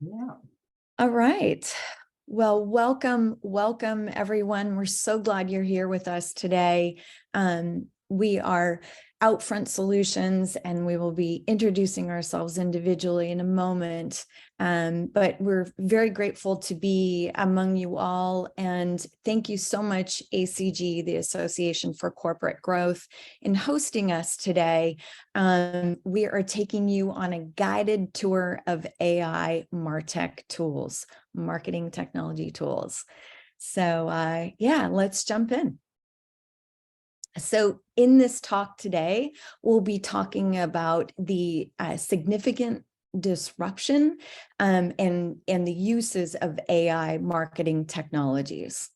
Yeah. All right. Well, welcome everyone. We're so glad you're here with us today. We are Outfront Solutions, and we will be introducing ourselves individually in a moment. But we're very grateful to be among you all. And thank you so much, ACG, the Association for Corporate Growth, in hosting us today. We are taking you on a guided tour of AI MarTech tools, marketing technology tools. So yeah, let's jump in. So in this talk today, we'll be talking about the significant disruption and the uses of AI marketing technologies.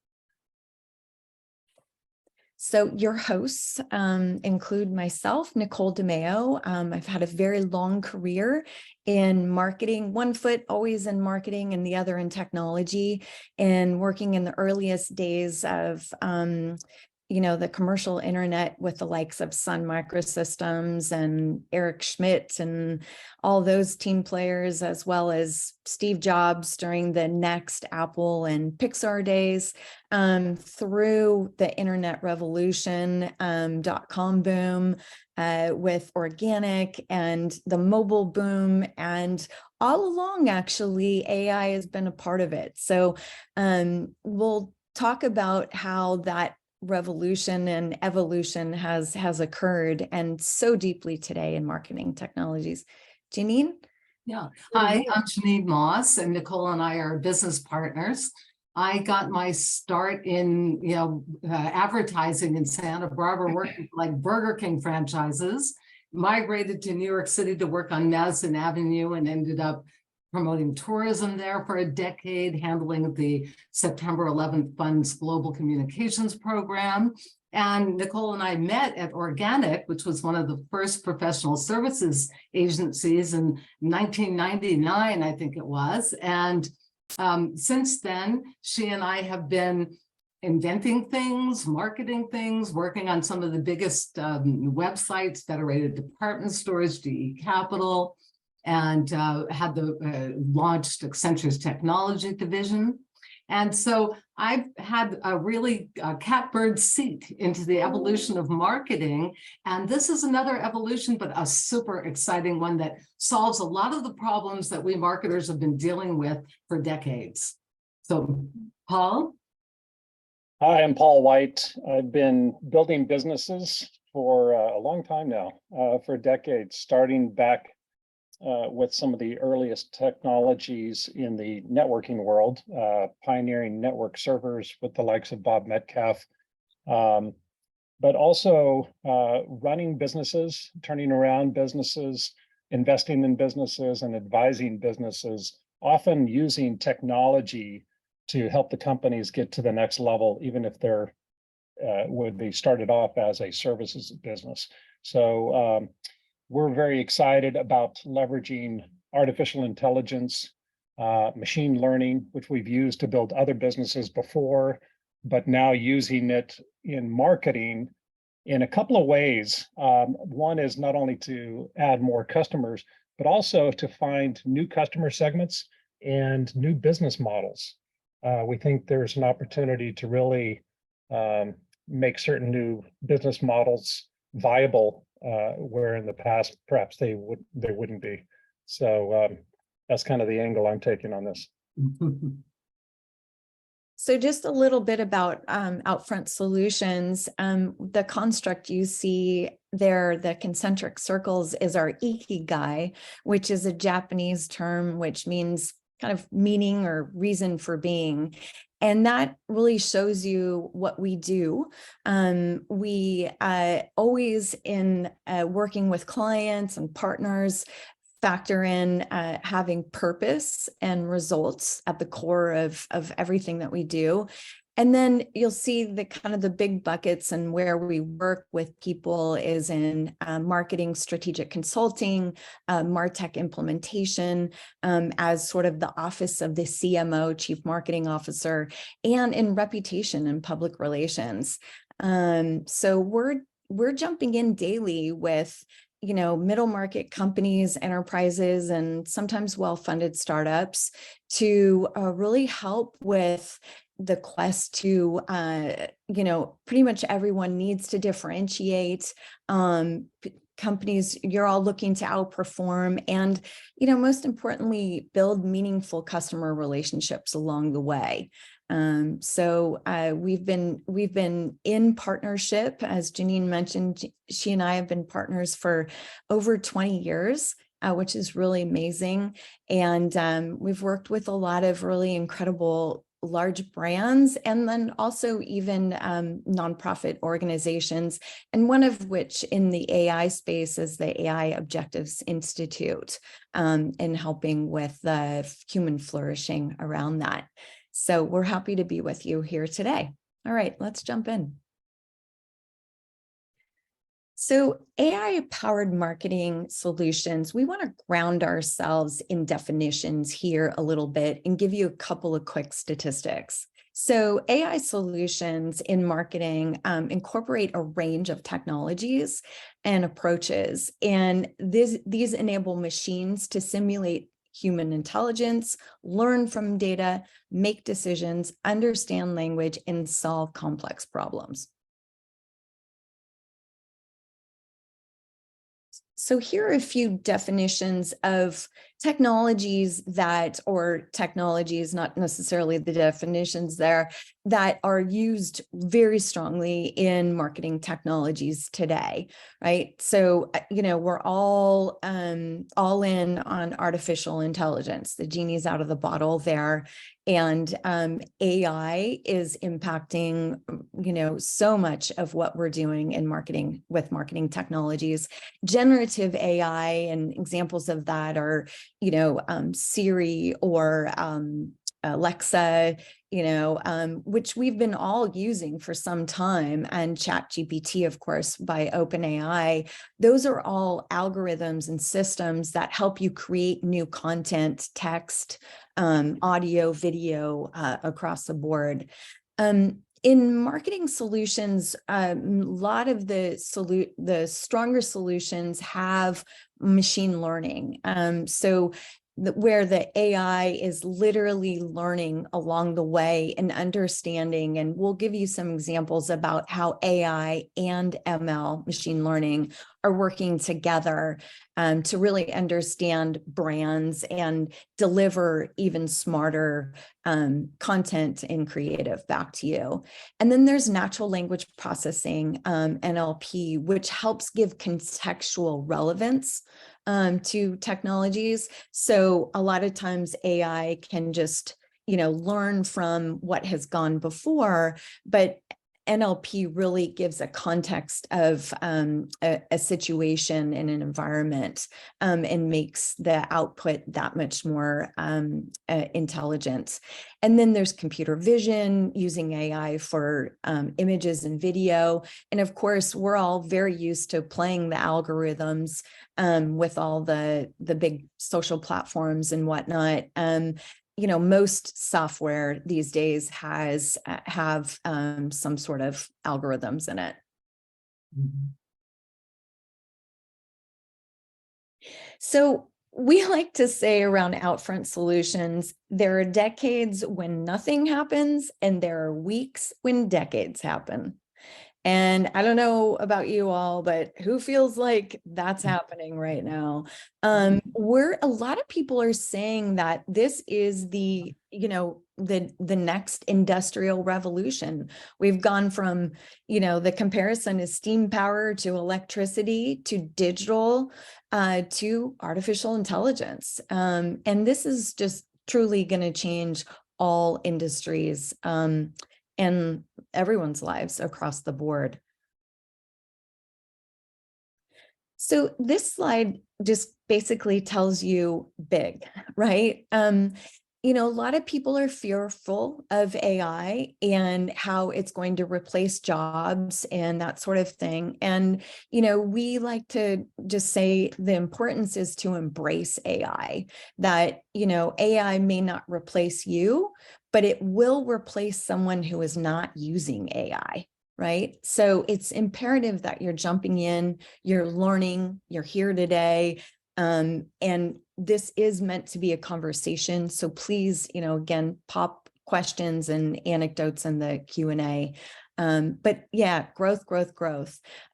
So your hosts include myself, Nicole DeMeo. I've had a very long career in marketing, one foot always in marketing and the other in technology, and working in the earliest days of the commercial internet with the likes of Sun Microsystems and Eric Schmidt and all those team players, as well as Steve Jobs during the Next, Apple, and Pixar days, through the internet revolution, .com boom, with organic and the mobile boom, and all along, actually, AI has been a part of it. So we'll talk about how that revolution and evolution has occurred, and so deeply today in marketing technologies. Jeanine? Yeah. Hi, I'm Jeanine Moss, and Nicole and I are business partners. I got my start in advertising in Santa Barbara, working for like Burger King franchises, migrated to New York City to work on Madison Avenue, and ended up promoting tourism there for a decade, handling the September 11th Fund's global communications program. And Nicole and I met at Organic, which was one of the first professional services agencies in 1999, I think it was. And since then, she and I have been inventing things, marketing things, working on some of the biggest websites, Federated Department Stores, GE Capital, and had launched Accenture's technology division. And so I've had a really catbird seat into the evolution of marketing. And this is another evolution, but a super exciting one that solves a lot of the problems that we marketers have been dealing with for decades. So, Paul? Hi, I'm Paul White. I've been building businesses for a long time now, for decades, starting back with some of the earliest technologies in the networking world, pioneering network servers with the likes of Bob Metcalf, but also running businesses, turning around businesses, investing in businesses, and advising businesses, often using technology to help the companies get to the next level, even if they're would be started off as a services business. So we're very excited about leveraging artificial intelligence, machine learning, which we've used to build other businesses before, but now using it in marketing in a couple of ways. One is not only to add more customers, but also to find new customer segments and new business models. We think there's an opportunity to really make certain new business models viable, where in the past perhaps they wouldn't be. So that's kind of the angle I'm taking on this. So just a little bit about Outfront Solutions. The construct you see there, the concentric circles, is our ikigai, which is a Japanese term which means kind of meaning or reason for being. And that really shows you what we do. We always, in working with clients and partners, factor in having purpose and results at the core of everything that we do. And then you'll see the kind of the big buckets and where we work with people is in marketing, strategic consulting, MarTech implementation, as sort of the office of the CMO, Chief Marketing Officer, and in reputation and public relations. So we're jumping in daily with middle market companies, enterprises, and sometimes well-funded startups to really help with the quest to, pretty much everyone needs to differentiate. Companies, you're all looking to outperform and, most importantly, build meaningful customer relationships along the way. So we've been in partnership, as Jeanine mentioned. She and I have been partners for over 20 years, which is really amazing. And we've worked with a lot of really incredible large brands, and then also even nonprofit organizations, and one of which in the AI space is the AI Objectives Institute, in helping with the human flourishing around that. So we're happy to be with you here today. All right, let's jump in. So AI-powered marketing solutions, we want to ground ourselves in definitions here a little bit and give you a couple of quick statistics. So AI solutions in marketing incorporate a range of technologies and approaches, and these enable machines to simulate human intelligence, learn from data, make decisions, understand language, and solve complex problems. So here are a few definitions of technologies not necessarily the definitions there, that are used very strongly in marketing technologies today, right? So, we're all in on artificial intelligence. The genie's out of the bottle there. And AI is impacting, so much of what we're doing in marketing with marketing technologies. Generative AI, and examples of that are, Siri or Alexa, which we've been all using for some time, and ChatGPT, of course, by OpenAI. Those are all algorithms and systems that help you create new content, text, audio, video, across the board. In marketing solutions, a lot of the stronger solutions have machine learning. Where the AI is literally learning along the way and understanding, and we'll give you some examples about how AI and ML, machine learning, are working together to really understand brands and deliver even smarter content and creative back to you. And then there's natural language processing, NLP, which helps give contextual relevance to technologies. So a lot of times AI can just, learn from what has gone before, but NLP really gives a context of a situation in an environment, and makes the output that much more intelligent. And then there's computer vision, using AI for images and video. And of course, we're all very used to playing the algorithms with all the big social platforms and whatnot. Most software these days have some sort of algorithms in it. Mhm. So we like to say around Outfront Solutions, there are decades when nothing happens, and there are weeks when decades happen. And I don't know about you all, but who feels like that's happening right now? A lot of people are saying that this is the next industrial revolution. We've gone from, the comparison is steam power to electricity to digital to artificial intelligence. And this is just truly going to change all industries and everyone's lives across the board. So this slide just basically tells you big, right? A lot of people are fearful of AI and how it's going to replace jobs and that sort of thing. And, we like to just say the importance is to embrace AI, that, AI may not replace you, but it will replace someone who is not using AI. right? So it's imperative that you're jumping in, you're learning, you're here today. And this is meant to be a conversation. So please, again, pop questions and anecdotes in the Q&A. But yeah, growth. Some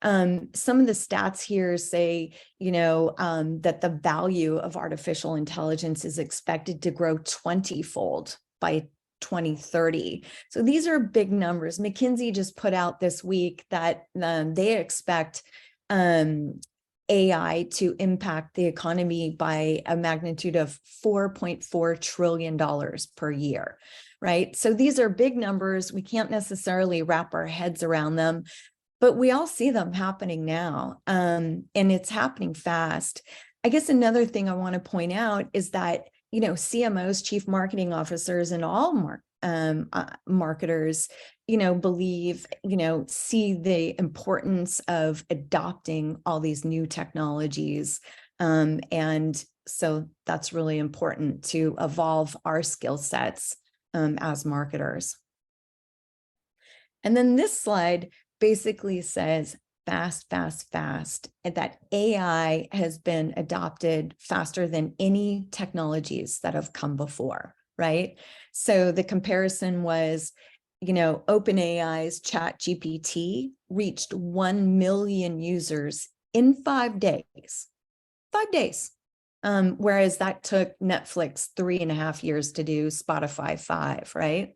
of the stats here say, that the value of artificial intelligence is expected to grow 20-fold by 2030. So these are big numbers. McKinsey just put out this week that they expect AI to impact the economy by a magnitude of $4.4 trillion per year, right? So these are big numbers. We can't necessarily wrap our heads around them, but we all see them happening now, and it's happening fast. I guess another thing I want to point out is that CMOs, chief marketing officers, and all marketers, believe, see the importance of adopting all these new technologies. And so that's really important to evolve our skill sets as marketers. And then this slide basically says, fast, and that AI has been adopted faster than any technologies that have come before, right? So the comparison was, OpenAI's ChatGPT reached 1 million users in 5 days. 5 days. Whereas that took Netflix 3.5 years to do, Spotify 5, right?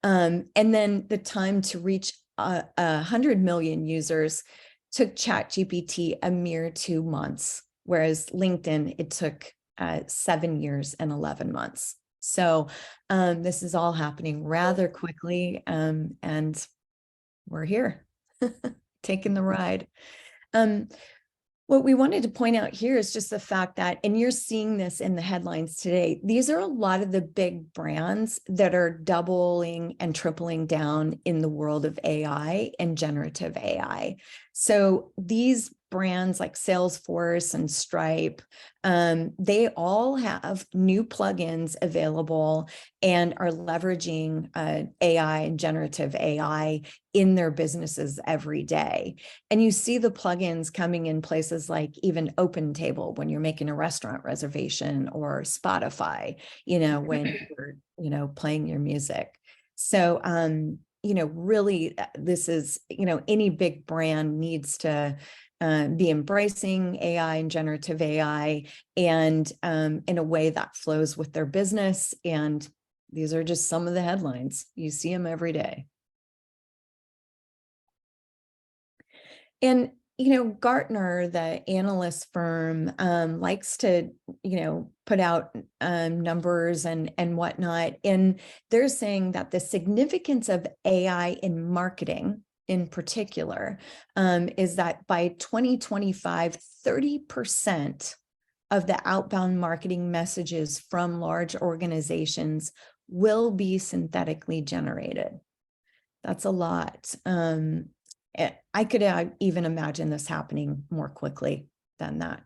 And then the time to reach 100 million users took ChatGPT a mere 2 months, whereas LinkedIn, it took 7 years and 11 months. So this is all happening rather quickly, and we're here, taking the ride. What we wanted to point out here is just the fact that, and you're seeing this in the headlines today, these are a lot of the big brands that are doubling and tripling down in the world of AI and generative AI. So these brands like Salesforce and Stripe, they all have new plugins available and are leveraging AI and generative AI in their businesses every day. And you see the plugins coming in places like even OpenTable when you're making a restaurant reservation, or Spotify, when you're, playing your music. So, really, this is, any big brand needs to be embracing AI and generative AI, and in a way that flows with their business. And these are just some of the headlines. You see them every day. And, Gartner, the analyst firm, likes to, put out numbers and whatnot. And they're saying that the significance of AI in marketing in particular, is that by 2025, 30% of the outbound marketing messages from large organizations will be synthetically generated. That's a lot. I could even imagine this happening more quickly than that.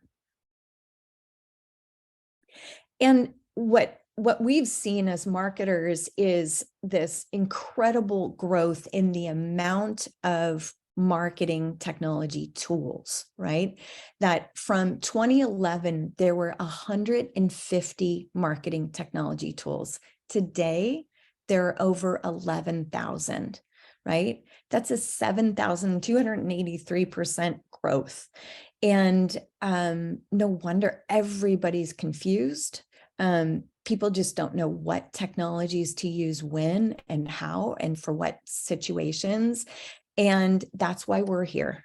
And what we've seen as marketers is this incredible growth in the amount of marketing technology tools, right? That from 2011, there were 150 marketing technology tools. Today, there are over 11,000, right? That's a 7,283% growth. And no wonder everybody's confused. People just don't know what technologies to use when and how and for what situations. And that's why we're here.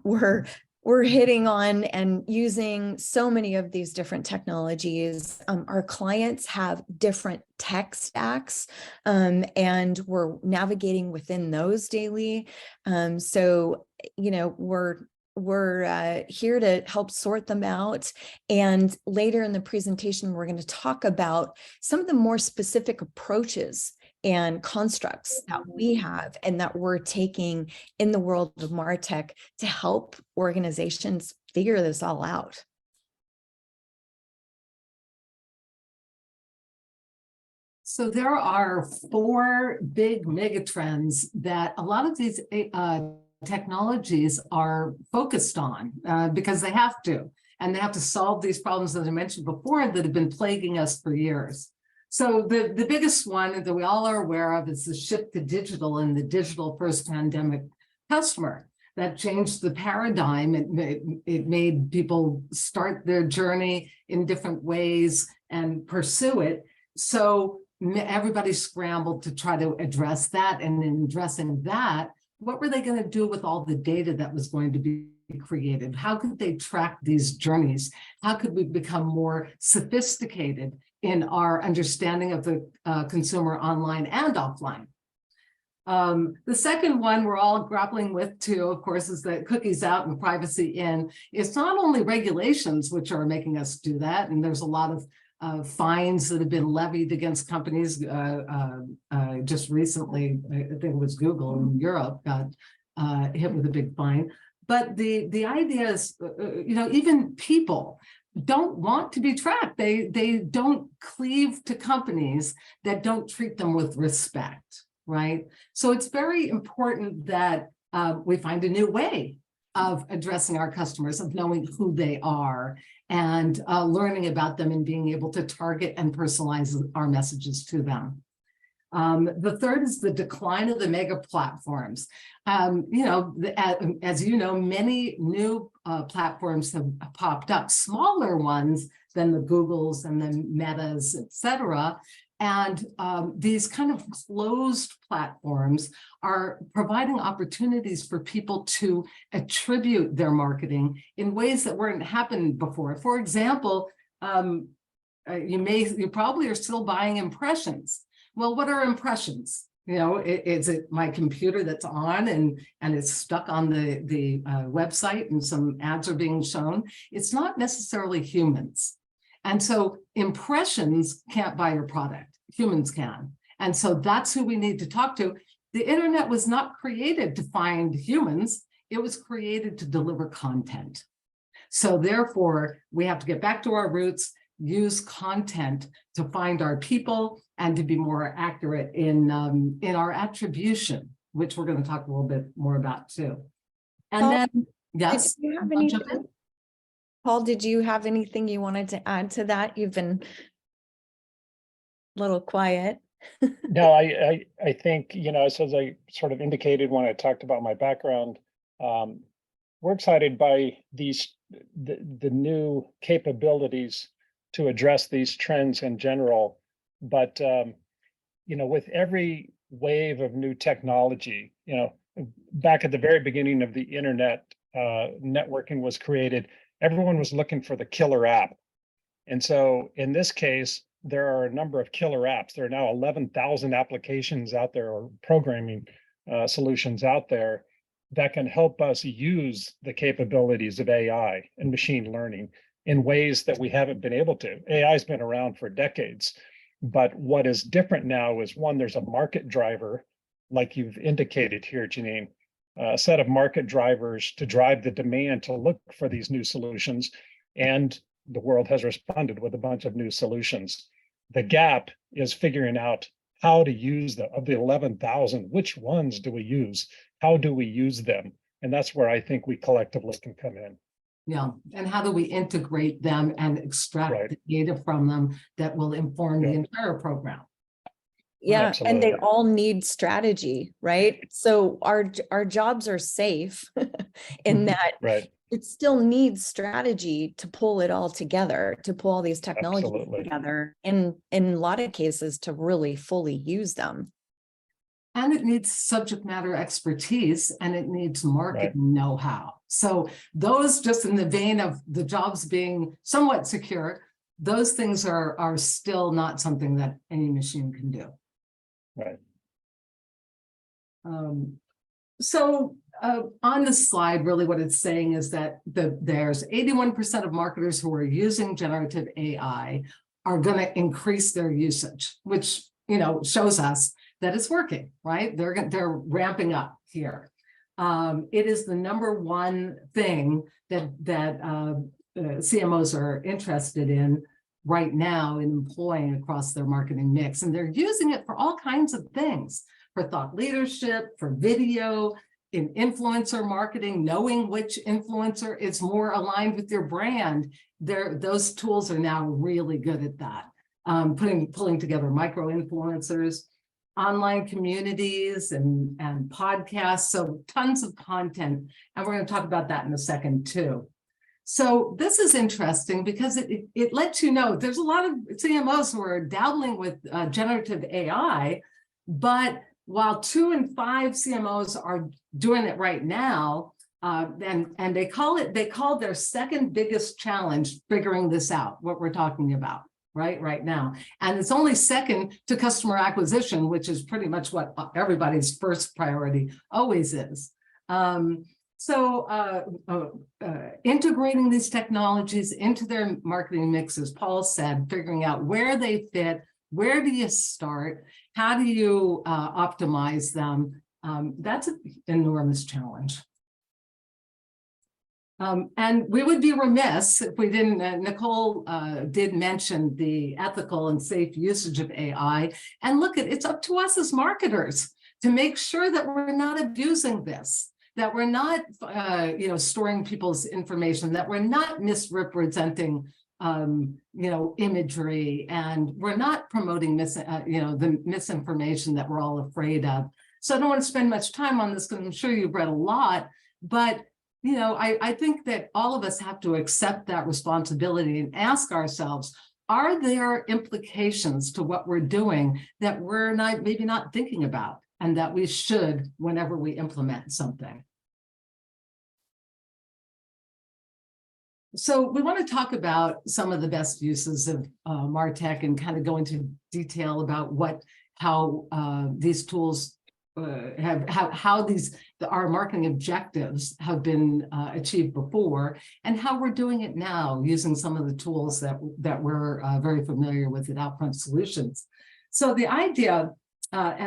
We're hitting on and using so many of these different technologies. Our clients have different tech stacks, and we're navigating within those daily. So, we're here to help sort them out. And later in the presentation, we're going to talk about some of the more specific approaches and constructs that we have and that we're taking in the world of MarTech to help organizations figure this all out. So there are four big megatrends that a lot of these technologies are focused on because they have to, and they have to solve these problems that I mentioned before that have been plaguing us for years. So the biggest one that we all are aware of is the shift to digital and the digital first pandemic customer. That changed the paradigm. It made people start their journey in different ways and pursue it. So everybody scrambled to try to address that. And in addressing that, what were they going to do with all the data that was going to be created? How could they track these journeys? How could we become more sophisticated in our understanding of the consumer online and offline? The second one we're all grappling with too, of course, is the cookies out and privacy in. It's not only regulations which are making us do that, and there's a lot of fines that have been levied against companies. Just recently, I think it was Google in Europe got hit with a big fine. But the idea is, even people don't want to be tracked. They don't cleave to companies that don't treat them with respect, right? So it's very important that we find a new way of addressing our customers, of knowing who they are and learning about them and being able to target and personalize our messages to them. The third is the decline of the mega platforms. As you know, many new platforms have popped up, smaller ones than the Googles and the Metas, et cetera. And these kind of closed platforms are providing opportunities for people to attribute their marketing in ways that weren't happening before. For example, you probably are still buying impressions. Well, what are impressions? Is it my computer that's on and it's stuck on the website and some ads are being shown? It's not necessarily humans. And so impressions can't buy your product. Humans can. And so that's who we need to talk to. The internet was not created to find humans. It was created to deliver content. So therefore, we have to get back to our roots, use content to find our people and to be more accurate in our attribution, which we're going to talk a little bit more about too. And then, yes. Did you have anything? Paul, did you have anything you wanted to add to that? You've been a little quiet. No, I think, as I sort of indicated when I talked about my background, we're excited by the new capabilities to address these trends in general. But, with every wave of new technology, back at the very beginning of the internet, networking was created, everyone was looking for the killer app. And so in this case, there are a number of killer apps. There are now 11,000 applications out there, or programming solutions out there that can help us use the capabilities of AI and machine learning in ways that we haven't been able to. AI has been around for decades, but what is different now is, one, there's a market driver, like you've indicated here, Jeanine, a set of market drivers to drive the demand to look for these new solutions. And the world has responded with a bunch of new solutions. The gap is figuring out how to use of the 11,000, which ones do we use? How do we use them? And that's where I think we collectively can come in. Yeah, and how do we integrate them and extract the data from them that will inform the entire program? Yeah, Absolutely. and they all need strategy, right? So our jobs are safe in that it still needs strategy to pull it all together, to pull all these technologies together, and in a lot of cases to really fully use them. And it needs subject matter expertise, and it needs marketing know-how. So those, just in the vein of the jobs being somewhat secure, those things are still not something that any machine can do. Right. So on the slide, really what it's saying is that there's 81% of marketers who are using generative AI are going to increase their usage, which shows us that it's working, right? They're ramping up here. It is the number one thing that CMOs are interested in. right now in employing across their marketing mix. And they're using it for all kinds of things, for thought leadership, for video, in influencer marketing, knowing which influencer is more aligned with your brand. Those tools are now really good at that. Pulling together micro influencers, online communities, and podcasts. So tons of content. And we're going to talk about that in a second too. So this is interesting because it lets you know there's a lot of CMOs who are dabbling with generative AI, but while 2 in 5 CMOs are doing it right now, and they call their second biggest challenge figuring this out, what we're talking about right now. And it's only second to customer acquisition, which is pretty much what everybody's first priority always is. Integrating these technologies into their marketing mix, as Paul said, figuring out where they fit, where do you start, how do you optimize them? That's an enormous challenge. And we would be remiss if we didn't, Nicole did mention the ethical and safe usage of AI. And look, it's up to us as marketers to make sure that we're not abusing this, that we're not storing people's information, that we're not misrepresenting imagery, and we're not promoting the misinformation that we're all afraid of. So I don't want to spend much time on this because I'm sure you've read a lot, but I think that all of us have to accept that responsibility and ask ourselves, are there implications to what we're doing that we're maybe not thinking about, and that we should whenever we implement something? So we want to talk about some of the best uses of MarTech and kind of go into detail about how these tools our marketing objectives have been achieved before, and how we're doing it now using some of the tools that we're very familiar with at Outfront Solutions. So the idea,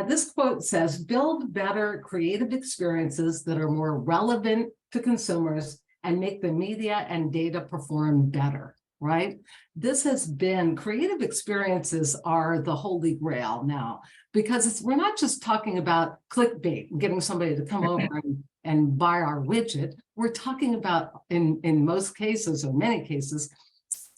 this quote says, build better creative experiences that are more relevant to consumers and make the media and data perform better, right? This has been, creative experiences are the holy grail now, because we're not just talking about clickbait and getting somebody to come over and buy our widget. We're talking about, in most cases, or many cases,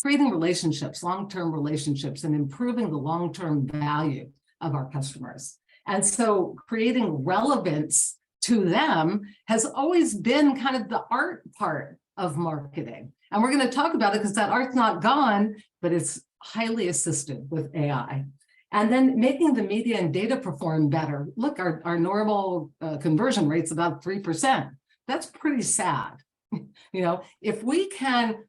creating relationships, long-term relationships, and improving the long-term value of our customers. And so creating relevance to them has always been kind of the art part of marketing. And we're going to talk about it because that art's not gone, but it's highly assisted with AI. And then making the media and data perform better. Look, our normal conversion rate's about 3%. That's pretty sad. If we can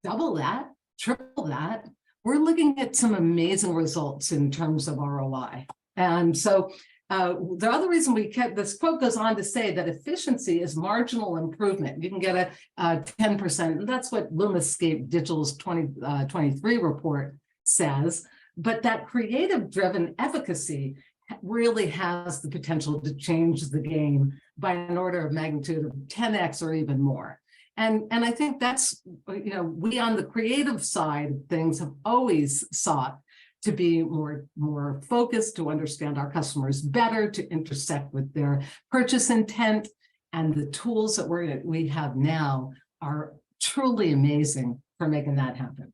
double that, triple that, we're looking at some amazing results in terms of ROI. And so the other reason we kept this quote goes on to say that efficiency is marginal improvement. You can get a 10%, and that's what Lumascape Digital's 2023 report says. But that creative-driven efficacy really has the potential to change the game by an order of magnitude of 10x or even more. And I think that's, we on the creative side of things have always sought to be more focused, to understand our customers better, to intersect with their purchase intent. And the tools that we have now are truly amazing for making that happen.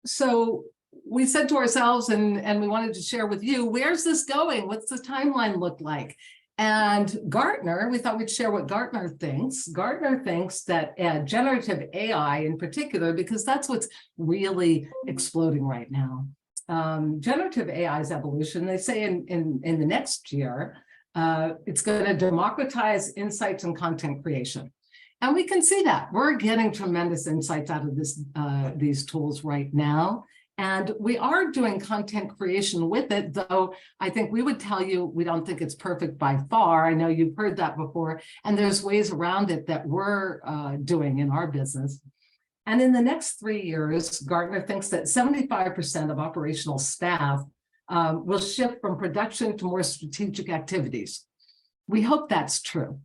So we said to ourselves, and we wanted to share with you, where's this going? What's the timeline look like? And Gartner, we thought we'd share what Gartner thinks. Gartner thinks that generative AI in particular, because that's what's really exploding right now. Generative AI's evolution, they say in the next year, it's going to democratize insights and content creation. And we can see that. We're getting tremendous insights out of these tools right now. And we are doing content creation with it, though I think we would tell you we don't think it's perfect by far. I know you've heard that before, and there's ways around it that we're doing in our business. And in the next 3 years, Gartner thinks that 75% of operational staff will shift from production to more strategic activities. We hope that's true,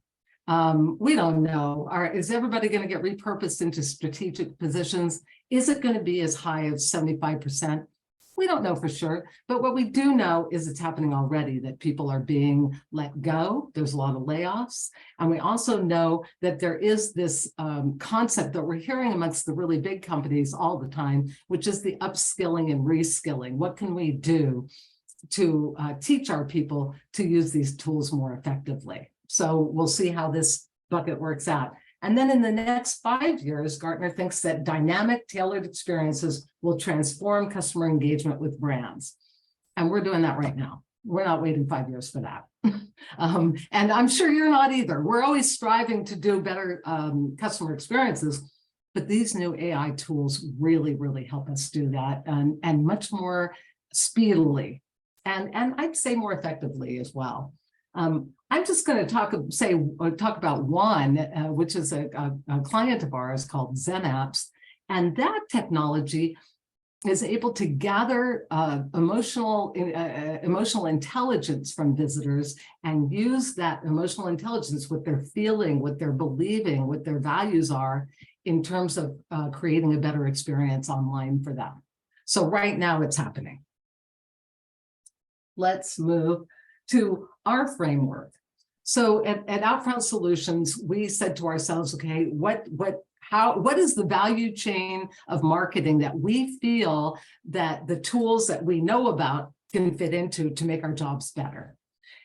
We don't know. Is everybody going to get repurposed into strategic positions? Is it going to be as high as 75%? We don't know for sure, but what we do know is it's happening already, that people are being let go. There's a lot of layoffs. And we also know that there is this concept that we're hearing amongst the really big companies all the time, which is the upskilling and reskilling. What can we do to teach our people to use these tools more effectively? So we'll see how this bucket works out. And then in the next 5 years, Gartner thinks that dynamic, tailored experiences will transform customer engagement with brands. And we're doing that right now. We're not waiting 5 years for that. And I'm sure you're not either. We're always striving to do better customer experiences, but these new AI tools really, really help us do that, and much more speedily, and I'd say more effectively as well. I'm just going to talk about one, which is a client of ours called Zen Apps, and that technology is able to gather emotional intelligence from visitors and use that emotional intelligence, what they're feeling, what they're believing, what their values are, in terms of creating a better experience online for them. So right now it's happening. Let's move to our framework. So at Outfront Solutions, we said to ourselves, okay, what is the value chain of marketing that we feel that the tools that we know about can fit into to make our jobs better?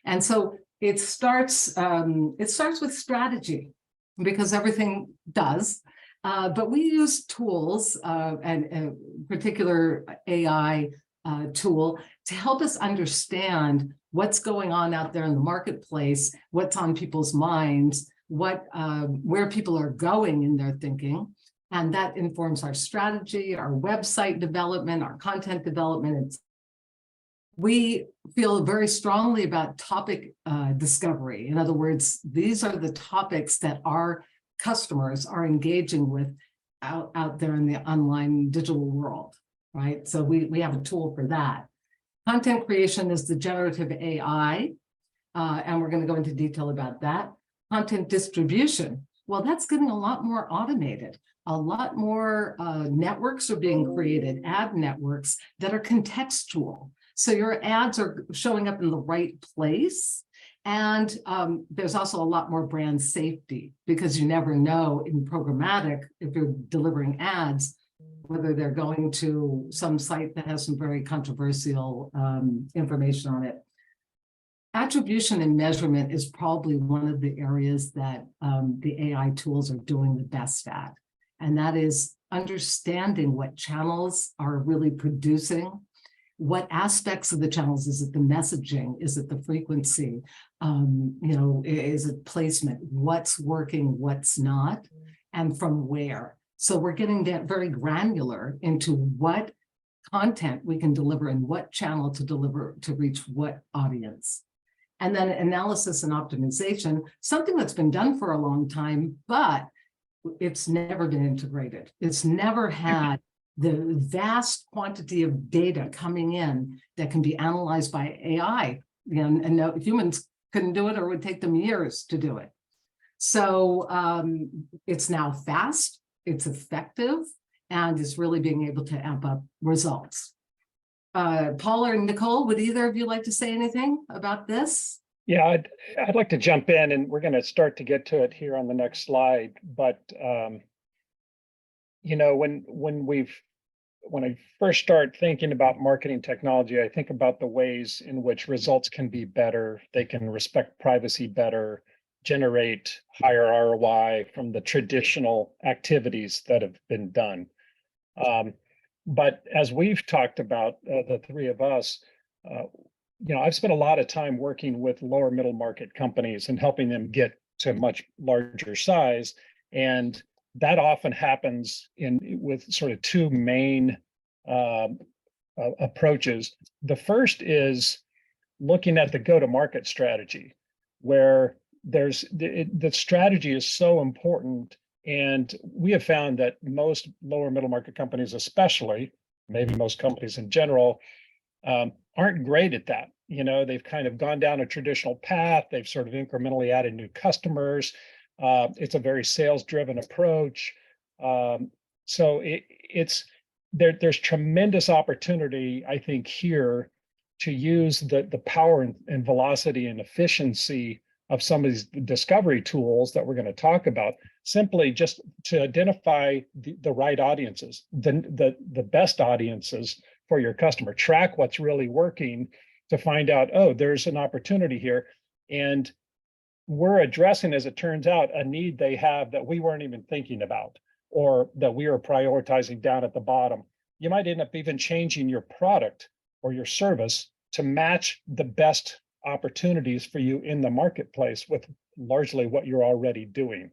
And so it starts with strategy, because everything does. But we use tools, and a particular AI tool, to help us understand what's going on out there in the marketplace, what's on people's minds, where people are going in their thinking. And that informs our strategy, our website development, our content development. We feel very strongly about topic discovery. In other words, these are the topics that our customers are engaging with out there in the online digital world, right? So we have a tool for that. Content creation is the generative AI, and we're going to go into detail about that. Content distribution, well, that's getting a lot more automated. A lot more networks are being created, ad networks that are contextual. So your ads are showing up in the right place. And there's also a lot more brand safety, because you never know in programmatic, if you're delivering ads, whether they're going to some site that has some very controversial information on it. Attribution and measurement is probably one of the areas that the AI tools are doing the best at. And that is understanding what channels are really producing, what aspects of the channels. Is it the messaging? Is it the frequency? Is it placement? What's working, what's not, and from where? So we're getting that very granular into what content we can deliver and what channel to deliver to reach what audience. And then analysis and optimization, something that's been done for a long time, but it's never been integrated. It's never had the vast quantity of data coming in that can be analyzed by AI. And no, humans couldn't do it, or it would take them years to do it. So it's now fast, it's effective, and it's really being able to amp up results. Paul or Nicole, would either of you like to say anything about this? Yeah, I'd like to jump in, and we're going to start to get to it here on the next slide. But when I first start thinking about marketing technology, I think about the ways in which results can be better. They can respect privacy better, generate higher ROI from the traditional activities that have been done. But as we've talked about, the three of us, I've spent a lot of time working with lower middle market companies and helping them get to much larger size. And that often happens with sort of two main approaches. The first is looking at the go-to-market strategy, where the strategy is so important. And we have found that most lower middle market companies, especially, maybe most companies in general, aren't great at that. they've kind of gone down a traditional path. They've sort of incrementally added new customers. It's a very sales-driven approach. So there's tremendous opportunity, I think, here to use the power and velocity and efficiency of some of these discovery tools that we're going to talk about, simply just to identify the right audiences, the best audiences for your customer, track what's really working to find out, oh, there's an opportunity here. And we're addressing, as it turns out, a need they have that we weren't even thinking about, or that we are prioritizing down at the bottom. You might end up even changing your product or your service to match the best opportunities for you in the marketplace with largely what you're already doing.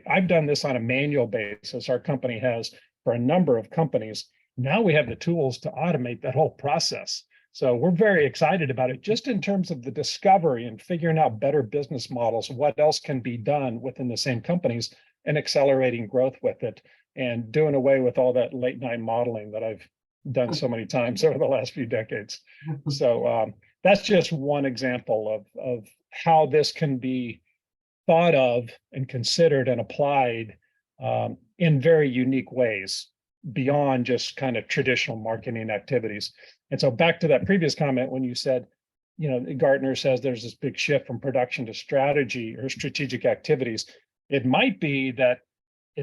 I've done this on a manual basis. Our company has for a number of companies. Now we have the tools to automate that whole process. So we're very excited about it, just in terms of the discovery and figuring out better business models, what else can be done within the same companies, and accelerating growth with it, and doing away with all that late night modeling that I've done so many times over the last few decades. So that's just one example of how this can be thought of and considered and applied in very unique ways beyond just kind of traditional marketing activities. And so back to that previous comment, when you said, Gartner says there's this big shift from production to strategy or strategic activities. It might be that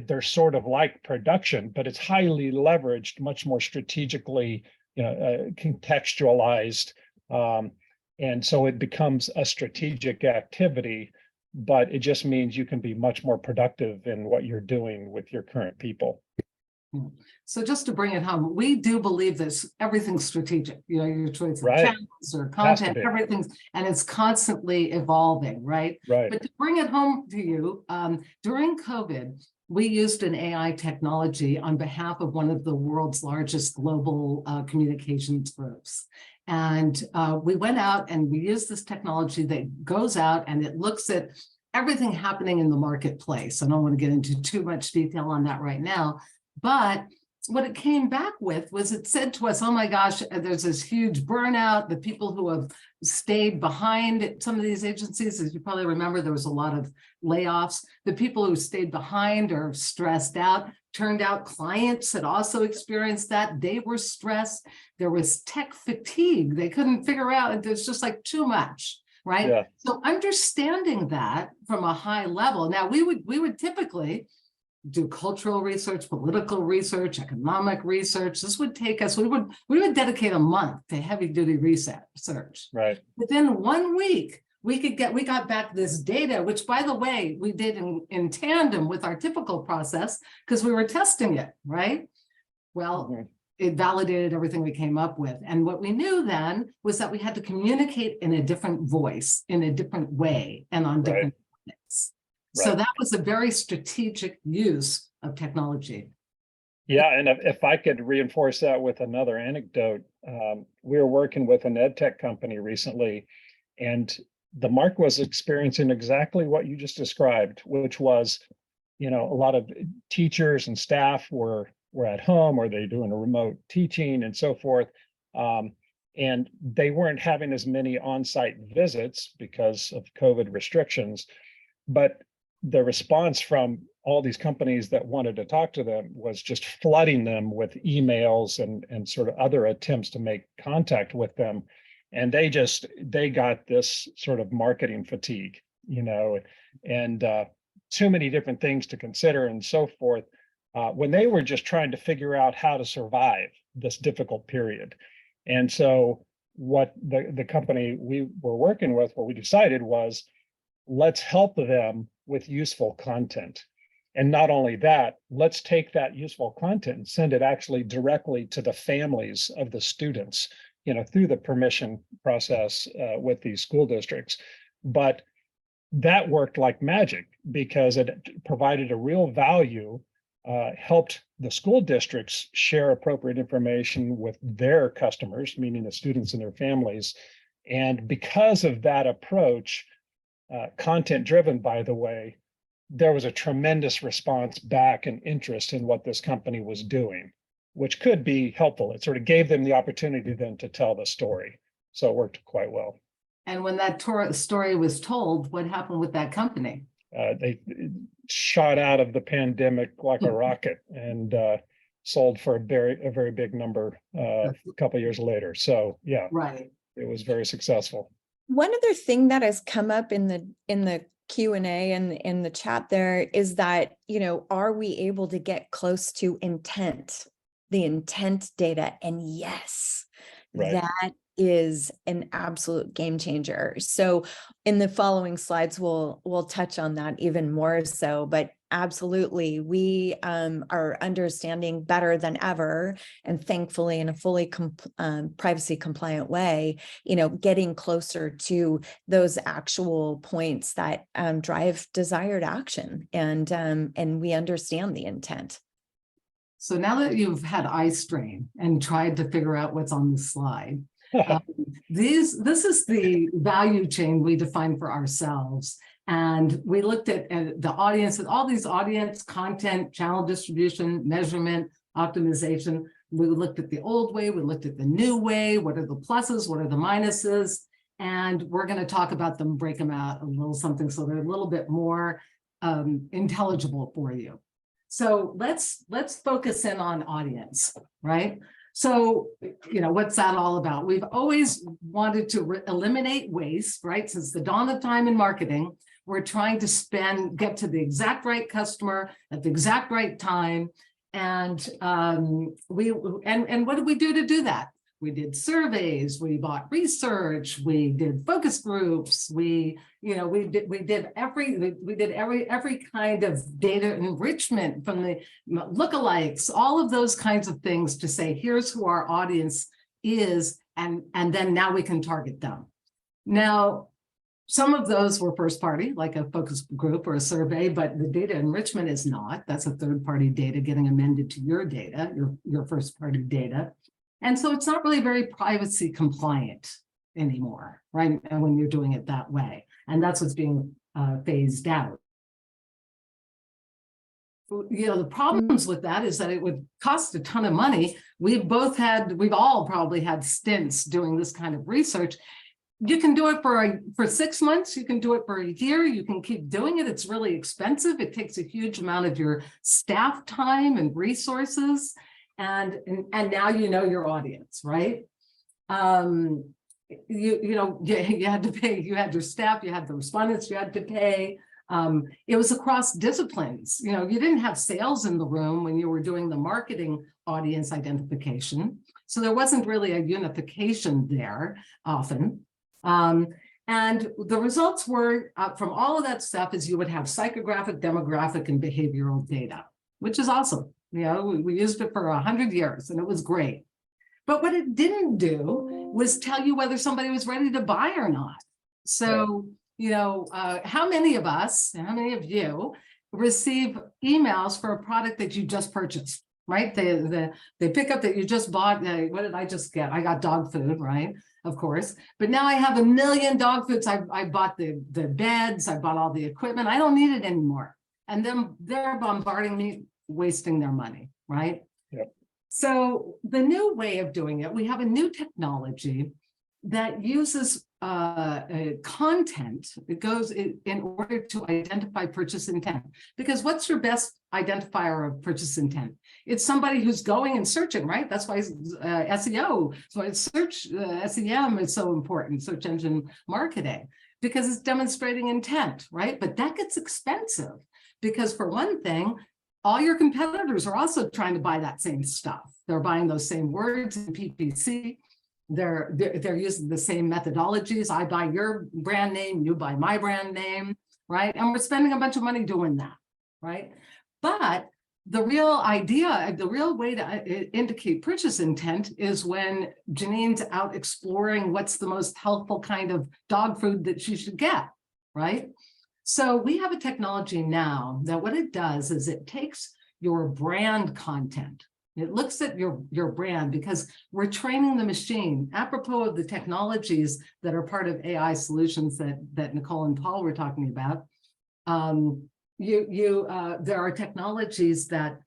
they're sort of like production, but it's highly leveraged, much more strategically, contextualized. And so it becomes a strategic activity, but it just means you can be much more productive in what you're doing with your current people. So just to bring it home, we do believe this, everything's strategic, your choice of Right. channels or content, everything's, and it's constantly evolving, right? Right. But to bring it home to you, during COVID, we used an AI technology on behalf of one of the world's largest global communications groups. And we went out and we used this technology that goes out and it looks at everything happening in the marketplace. I don't want to get into too much detail on that right now. But what it came back with was it said to us, oh my gosh, there's this huge burnout. The people who have stayed behind at some of these agencies, as you probably remember, there was a lot of layoffs. The people who stayed behind are stressed out. Turned out clients had also experienced that. They were stressed. There was tech fatigue. They couldn't figure out, there's just like too much, right? Yeah. So understanding that from a high level, now we would typically do cultural research, political research, economic research. This would take us, we would dedicate a month to heavy duty research. Right. Within 1 week, we got back this data, which by the way, we did in tandem with our typical process because we were testing it, right? Well, it validated everything we came up with. And what we knew then was that we had to communicate in a different voice, in a different way, and on different topics. So that was a very strategic use of technology. Yeah, and if I could reinforce that with another anecdote, we were working with an ed tech company recently, and the market was experiencing exactly what you just described, which was, a lot of teachers and staff were at home, or they're doing a remote teaching and so forth. And they weren't having as many on-site visits because of COVID restrictions, but the response from all these companies that wanted to talk to them was just flooding them with emails and sort of other attempts to make contact with them. And they got this sort of marketing fatigue, and too many different things to consider and so forth, when they were just trying to figure out how to survive this difficult period. And so what the company we were working with, what we decided was, let's help them with useful content. And not only that, let's take that useful content and send it actually directly to the families of the students, through the permission process with these school districts. But that worked like magic because it provided a real value, helped the school districts share appropriate information with their customers, meaning the students and their families. And because of that approach, content driven, by the way, there was a tremendous response back and interest in what this company was doing, which could be helpful. It sort of gave them the opportunity then to tell the story. So it worked quite well. And when that story was told, what happened with that company? They shot out of the pandemic like a rocket and sold for a very big number a couple of years later. So yeah, Right. it was very successful. One other thing that has come up in the Q&A and in the chat there is that, are we able to get close to intent, the intent data? And yes, Right. that is an absolute game changer. So in the following slides, we'll touch on that even more so, but absolutely, we are understanding better than ever, and thankfully in a fully privacy compliant way, getting closer to those actual points that drive desired action, and we understand the intent. So now that you've had eye strain and tried to figure out what's on the slide, this is the value chain we defined for ourselves. And we looked at the audience, and all these audience, content, channel distribution, measurement, optimization. We looked at the old way, we looked at the new way, what are the pluses, what are the minuses, and we're going to talk about them, break them out a little something so they're a little bit more intelligible for you. So let's focus in on audience, right? So, what's that all about? We've always wanted to eliminate waste, right? Since the dawn of time in marketing, we're trying to get to the exact right customer at the exact right time. And what did we do to do that? We did surveys, we bought research, we did focus groups, we did every kind of data enrichment from the lookalikes, all of those kinds of things to say, here's who our audience is, and then now we can target them. Now, some of those were first party, like a focus group or a survey, but the data enrichment is not. That's a third party data getting amended to your data, your first party data. And so it's not really very privacy compliant anymore, right? And when you're doing it that way, and that's what's being phased out. The problems with that is that it would cost a ton of money. We've all probably had stints doing this kind of research. You can do it for 6 months. You can do it for a year. You can keep doing it. It's really expensive. It takes a huge amount of your staff time and resources. And now your audience, right? You had to pay, you had your staff, you had the respondents, you had to pay. It was across disciplines. You didn't have sales in the room when you were doing the marketing audience identification. So there wasn't really a unification there often. And the results were from all of that stuff is you would have psychographic, demographic, and behavioral data, which is awesome. We used it for 100 years and it was great. But what it didn't do was tell you whether somebody was ready to buy or not. So, how many of us, how many of you receive emails for a product that you just purchased, right? They pick up that you just bought. What did I just get? I got dog food, right? Of course. But now I have 1 million dog foods. I bought the beds. I bought all the equipment. I don't need it anymore. And then they're bombarding me, wasting their money, right? Yep. So the new way of doing it, we have a new technology that uses content. It goes in order to identify purchase intent. Because what's your best identifier of purchase intent? It's somebody who's going and searching, right? That's why SEO, so it's search, SEM is so important, search engine marketing, because it's demonstrating intent, right? But that gets expensive because for one thing, all your competitors are also trying to buy that same stuff. They're buying those same words in PPC. They're using the same methodologies. I buy your brand name, you buy my brand name, right? And we're spending a bunch of money doing that, right? But the real idea, the real way to indicate purchase intent is when Jeanine's out exploring what's the most healthful kind of dog food that she should get, right? So we have a technology now that what it does is it takes your brand content. It looks at your brand because we're training the machine. Apropos of the technologies that are part of AI solutions that Nicole and Paul were talking about, there are technologies that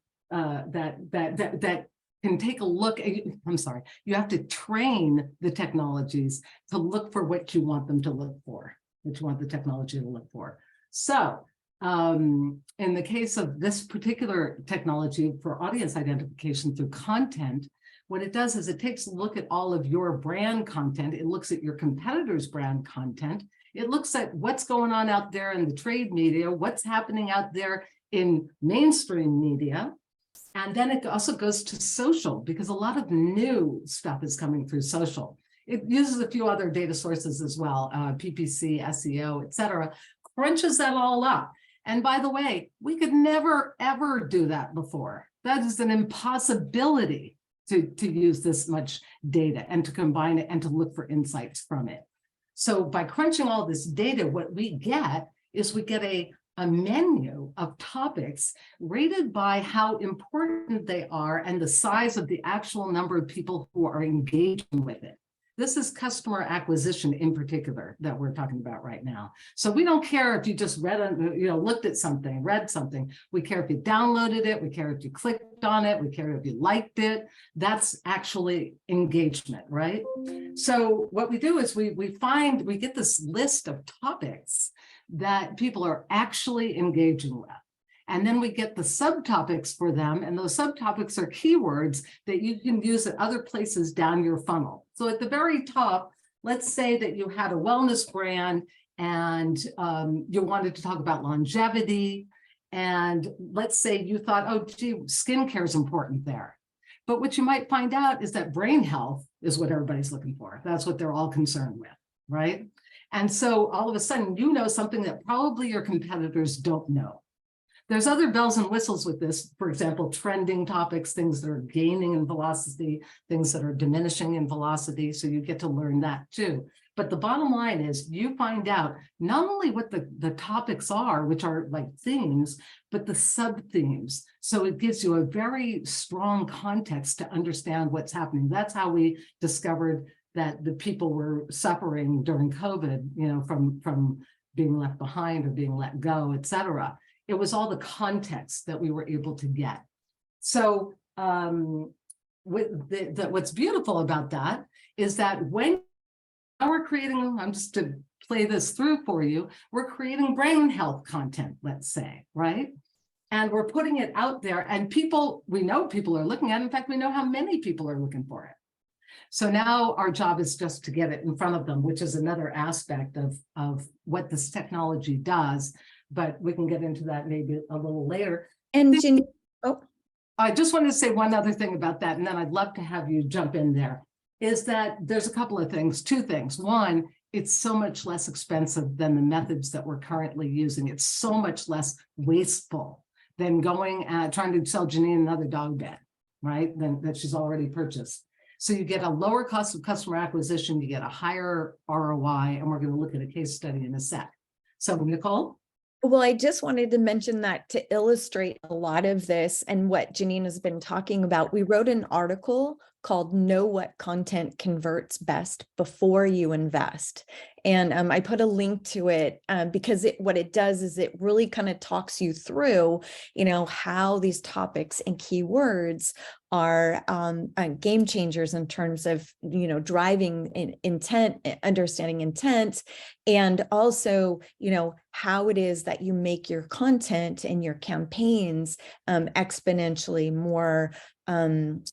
can take a look at, I'm sorry, you have to train the technologies to look for what you want them to look for, what you want the technology to look for. So in the case of this particular technology for audience identification through content, what it does is it takes a look at all of your brand content. It looks at your competitors' brand content. It looks at what's going on out there in the trade media, what's happening out there in mainstream media. And then it also goes to social, because a lot of new stuff is coming through social. It uses a few other data sources as well, PPC, SEO, et cetera, crunches that all up. And by the way, we could never, ever do that before. That is an impossibility to use this much data and to combine it and to look for insights from it. So by crunching all this data, what we get is we get a menu of topics rated by how important they are and the size of the actual number of people who are engaging with it. This is customer acquisition in particular that we're talking about right now. So we don't care if you just read, looked at something, read something. We care if you downloaded it. We care if you clicked on it. We care if you liked it. That's actually engagement, right? So what we do is we get this list of topics that people are actually engaging with. And then we get the subtopics for them. And those subtopics are keywords that you can use at other places down your funnel. So at the very top, let's say that you had a wellness brand and you wanted to talk about longevity. And let's say you thought, oh, gee, skincare is important there. But what you might find out is that brain health is what everybody's looking for. That's what they're all concerned with, right? And so all of a sudden, you know something that probably your competitors don't know. There's other bells and whistles with this, for example, trending topics, things that are gaining in velocity, things that are diminishing in velocity. So you get to learn that too. But the bottom line is you find out not only what the topics are, which are like themes, but the sub-themes. So it gives you a very strong context to understand what's happening. That's how we discovered that the people were suffering during COVID, from being left behind or being let go, et cetera. It was all the context that we were able to get. So what's beautiful about that is that when we're creating, I'm just to play this through for you, we're creating brain health content, let's say, right? And we're putting it out there and we know people are looking at it. In fact, we know how many people are looking for it. So now our job is just to get it in front of them, which is another aspect of what this technology does. But we can get into that maybe a little later. And Jeanine, I just wanted to say one other thing about that, and then I'd love to have you jump in there, is that there's a couple of things, two things. One, it's so much less expensive than the methods that we're currently using. It's so much less wasteful than going and trying to sell Jeanine another dog bed, right? That she's already purchased. So you get a lower cost of customer acquisition, you get a higher ROI, and we're going to look at a case study in a sec. So Nicole? Well, I just wanted to mention that to illustrate a lot of this and what Jeanine has been talking about. We wrote an article called Know What Content Converts Best Before You Invest. And I put a link to it because what it does is it really kind of talks you through, how these topics and keywords are game changers in terms of, driving intent, understanding intent, and also, how it is that you make your content and your campaigns exponentially more drive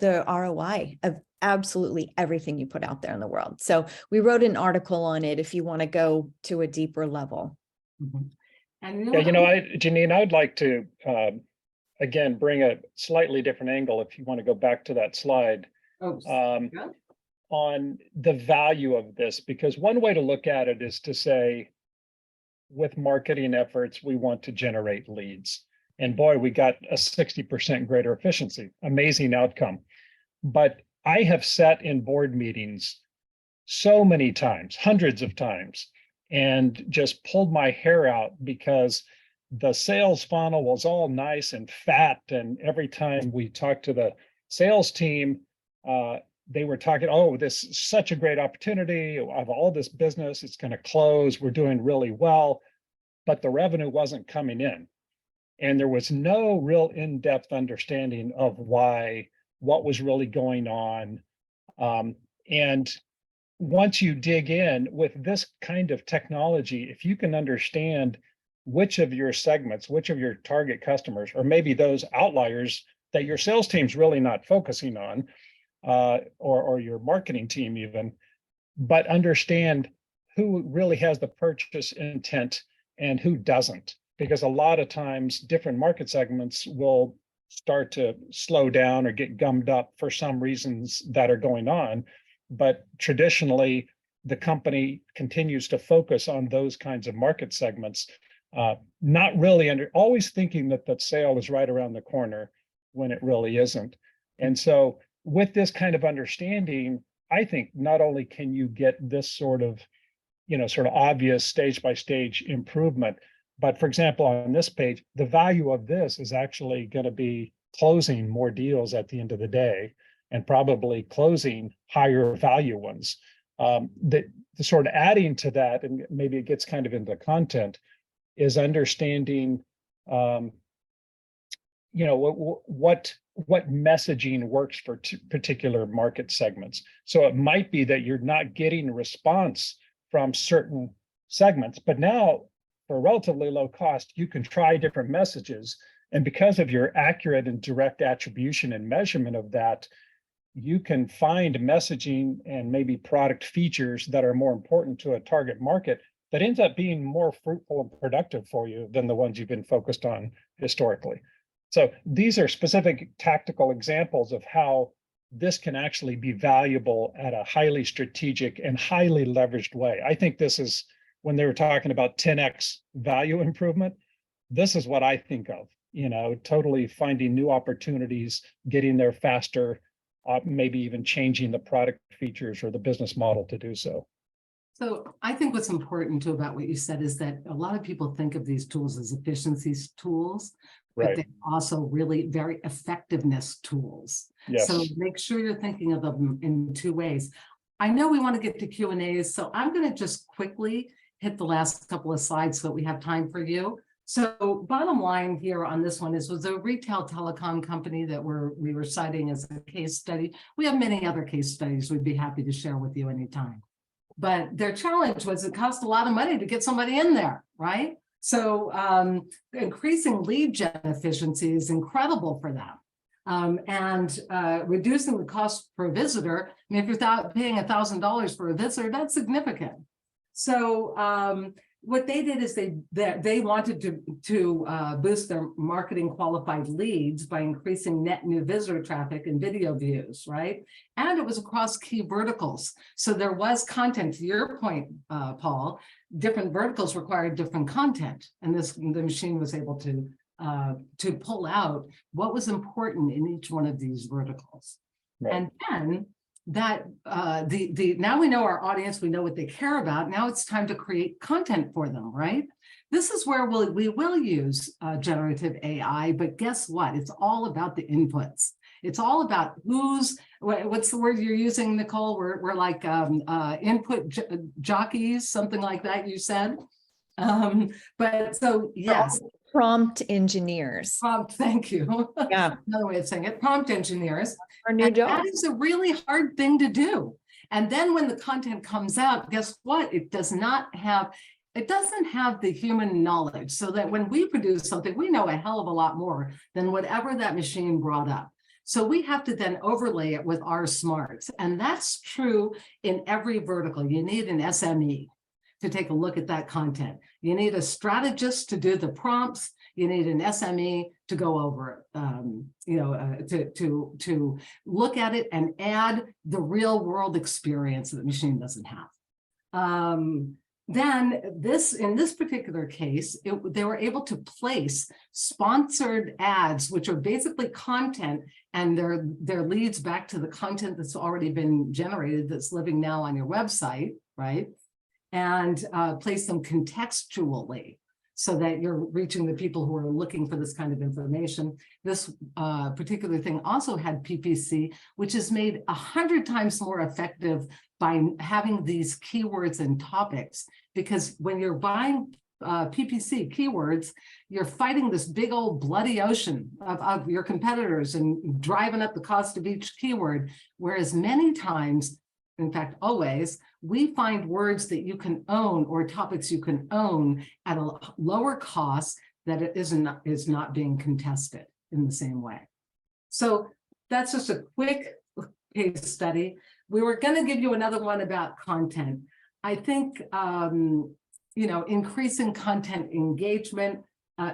the ROI of absolutely everything you put out there in the world. So we wrote an article on it if you want to go to a deeper level. Mm-hmm. And Jeanine, I'd like to again bring a slightly different angle if you want to go back to that slide on the value of this, because one way to look at it is to say, with marketing efforts, we want to generate leads. And boy, we got a 60% greater efficiency, amazing outcome. But I have sat in board meetings so many times, hundreds of times, and just pulled my hair out because the sales funnel was all nice and fat. And every time we talked to the sales team, they were talking, oh, this is such a great opportunity. I have all this business, it's going to close. We're doing really well. But the revenue wasn't coming in. And there was no real in-depth understanding of why, what was really going on. And once you dig in with this kind of technology, if you can understand which of your segments, which of your target customers, or maybe those outliers that your sales team's really not focusing on, or your marketing team even, but understand who really has the purchase intent and who doesn't. Because a lot of times different market segments will start to slow down or get gummed up for some reasons that are going on. But traditionally, the company continues to focus on those kinds of market segments, not really always thinking that that sale is right around the corner when it really isn't. And so with this kind of understanding, I think not only can you get this sort of obvious stage by stage improvement, but for example, on this page, the value of this is actually going to be closing more deals at the end of the day, and probably closing higher value ones. The sort of adding to that, and maybe it gets kind of into content, is understanding, what messaging works for particular market segments. So it might be that you're not getting a response from certain segments, but now for relatively low cost, you can try different messages. And because of your accurate and direct attribution and measurement of that, you can find messaging and maybe product features that are more important to a target market that ends up being more fruitful and productive for you than the ones you've been focused on historically. So these are specific tactical examples of how this can actually be valuable at a highly strategic and highly leveraged way. I think this is, when they were talking about 10x value improvement, this is what I think of, totally finding new opportunities, getting there faster, maybe even changing the product features or the business model to do so. So I think what's important too about what you said is that a lot of people think of these tools as efficiencies tools, but Right. they're also really very effectiveness tools. Yes. So make sure you're thinking of them in two ways. I know we want to get to Q&As, so I'm going to just quickly hit the last couple of slides so that we have time for you. So bottom line here on this one was a retail telecom company that we were citing as a case study. We have many other case studies we'd be happy to share with you anytime. But their challenge was it cost a lot of money to get somebody in there, right? So increasing lead gen efficiency is incredible for them. And reducing the cost per visitor. I mean, if you're paying $1,000 for a visitor, that's significant. So what they did is they wanted to boost their marketing qualified leads by increasing net new visitor traffic and video views, right? And it was across key verticals. So there was content, to your point, Paul, different verticals required different content. And the machine was able to pull out what was important in each one of these verticals. Right. And then that now we know our audience, we know what they care about. Now it's time to create content for them, right? This is where we will use generative AI, but guess what? It's all about the inputs. It's all about what's the word you're using, Nicole? We're like input jockeys, something like that you said. But so yes. Prompt engineers. Thank you. Yeah. Another way of saying it, prompt engineers. Our new job. That is a really hard thing to do. And then when the content comes out, guess what? It doesn't have the human knowledge, so that when we produce something, we know a hell of a lot more than whatever that machine brought up. So we have to then overlay it with our smarts. And that's true in every vertical. You need an SME to take a look at that content. You need a strategist to do the prompts. You need an SME to go over it, to look at it and add the real world experience that the machine doesn't have. Then in this particular case, they were able to place sponsored ads, which are basically content, and their leads back to the content that's already been generated, that's living now on your website, right? And place them contextually so that you're reaching the people who are looking for this kind of information. This particular thing also had PPC, which is made 100 times more effective by having these keywords and topics, because when you're buying PPC keywords, you're fighting this big old bloody ocean of your competitors and driving up the cost of each keyword. Whereas many times, in fact, always, we find words that you can own or topics you can own at a lower cost that it is not being contested in the same way. So that's just a quick case study. We were going to give you another one about content. I think, you know, increasing content engagement.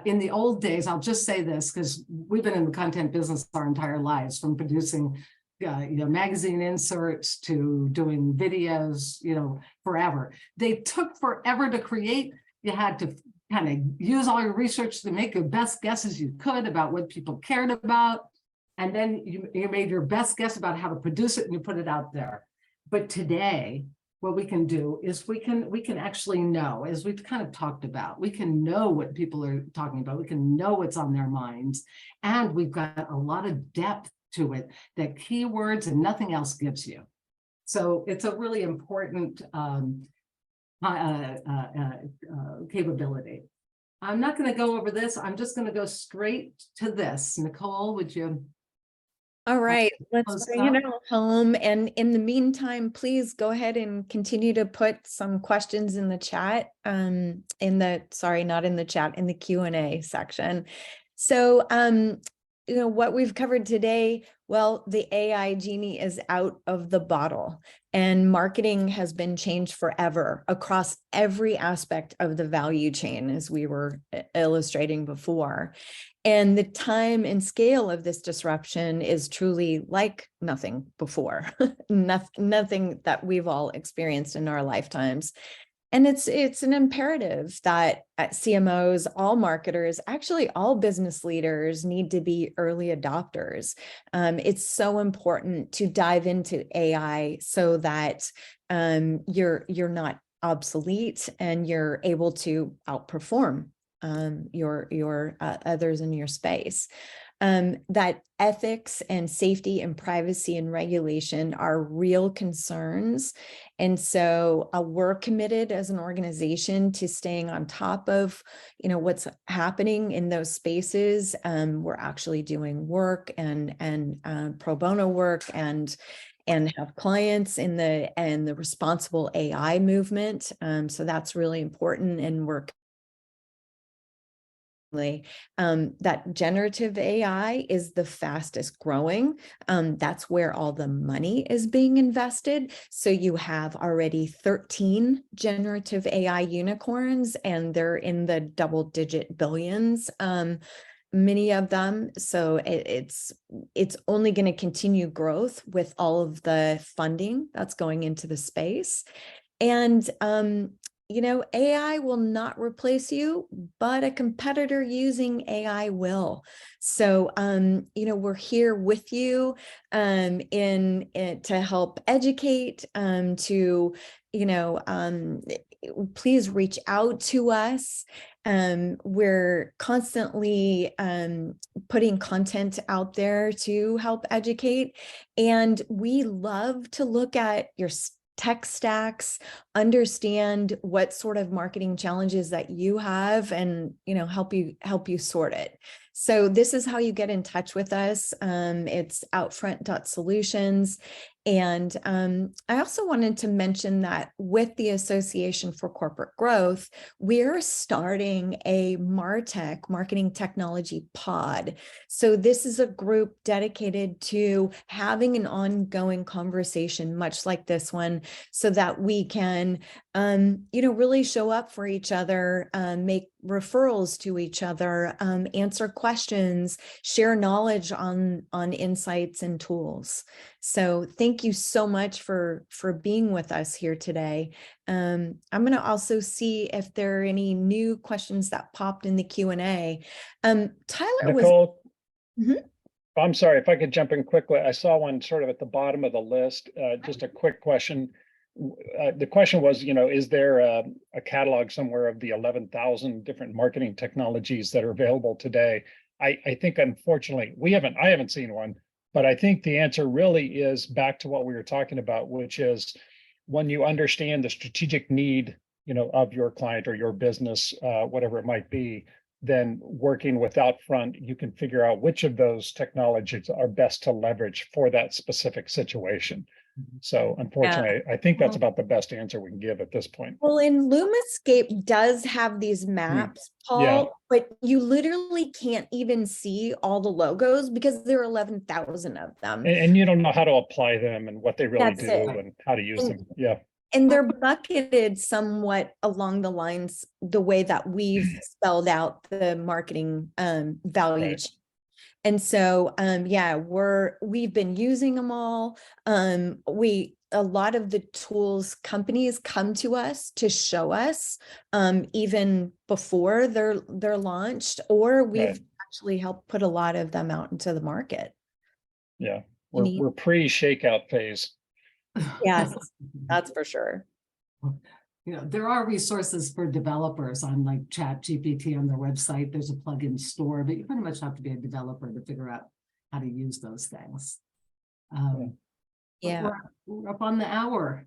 In the old days, I'll just say this because we've been in the content business our entire lives, from producing you know, magazine inserts to doing videos, you know, forever. They took forever to create. You had to kind of use all your research to make your best guesses you could about what people cared about. And then you made your best guess about how to produce it and you put it out there. But today, what we can do is we can actually know, as we've kind of talked about, we can know what people are talking about. We can know what's on their minds. And we've got a lot of depth to it that keywords and nothing else gives you. So it's a really important capability. I'm not going to go over this. I'm just going to go straight to this. Nicole, would you? All right, let's bring it home. And in the meantime, please go ahead and continue to put some questions in the chat, sorry, not in the chat, in the Q&A section. So, you know, what we've covered today, well, the AI genie is out of the bottle, and marketing has been changed forever across every aspect of the value chain, as we were illustrating before. And the time and scale of this disruption is truly like nothing before, nothing that we've all experienced in our lifetimes. And it's an imperative that at CMOs, all marketers, actually all business leaders need to be early adopters. It's so important to dive into AI so that you're not obsolete and you're able to outperform your others in your space. That ethics and safety and privacy and regulation are real concerns. And so we're committed as an organization to staying on top of, you know, what's happening in those spaces. We're actually doing work and pro bono work and have clients in the responsible AI movement. So that's really important, and we're that generative AI is the fastest growing. That's where all the money is being invested. So you have already 13 generative AI unicorns, and they're in the double-digit billions, many of them. So it's only going to continue growth with all of the funding that's going into the space. And you know, AI will not replace you, but a competitor using AI will. So, you know, we're here with you to help educate, to, you know, please reach out to us. We're constantly putting content out there to help educate. And we love to look at your tech stacks, understand what sort of marketing challenges that you have, and, you know, help you sort it. So this is how you get in touch with us. It's outfront.solutions. And I also wanted to mention that with the Association for Corporate Growth, we're starting a MarTech, Marketing Technology Pod. So this is a group dedicated to having an ongoing conversation, much like this one, so that we can, you know, really show up for each other, make referrals to each other, answer questions, share knowledge on insights and tools. So thank you so much for being with us here today. I'm going to also see if there are any new questions that popped in the Q&A. Tyler Nicole, was... I'm sorry, if I could jump in quickly. I saw one sort of at the bottom of the list. Just a quick question. The question was, you know, is there a catalog somewhere of the 11,000 different marketing technologies that are available today? I think, unfortunately, I haven't seen one, but I think the answer really is back to what we were talking about, which is when you understand the strategic need of your client or your business, whatever it might be, then working with Outfront, you can figure out which of those technologies are best to leverage for that specific situation. So unfortunately, I think that's about the best answer we can give at this point. Well, and Lumascape does have these maps, Paul, Yeah. but you literally can't even see all the logos because there are 11,000 of them. And you don't know how to apply them and what they really That's do it. and how to use them. Yeah. And they're bucketed somewhat along the lines, the way that we've spelled out the marketing value Right. chain. And so, yeah, we've been using them all. A lot of the tools companies come to us to show us, even before they're launched, or we've Right. actually helped put a lot of them out into the market. Yeah. Jeanine? We're pre-shakeout phase. Yes, that's for sure. There are resources for developers on like ChatGPT on their website. There's a plugin store, but you pretty much have to be a developer to figure out how to use those things. Yeah. We're up on the hour.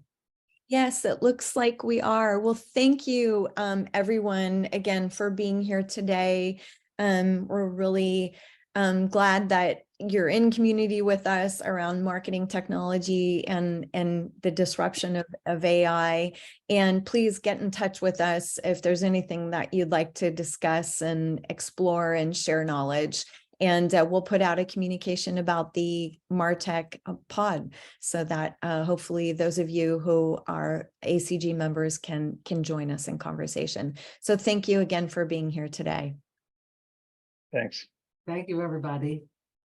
Yes, it looks like we are. Well, thank you, everyone, again, for being here today. We're really glad that you're in community with us around marketing technology and the disruption of AI. And please get in touch with us if there's anything that you'd like to discuss and explore and share knowledge. And we'll put out a communication about the MarTech pod so that hopefully those of you who are ACG members can join us in conversation. So thank you again for being here today. Thanks. Thank you, everybody.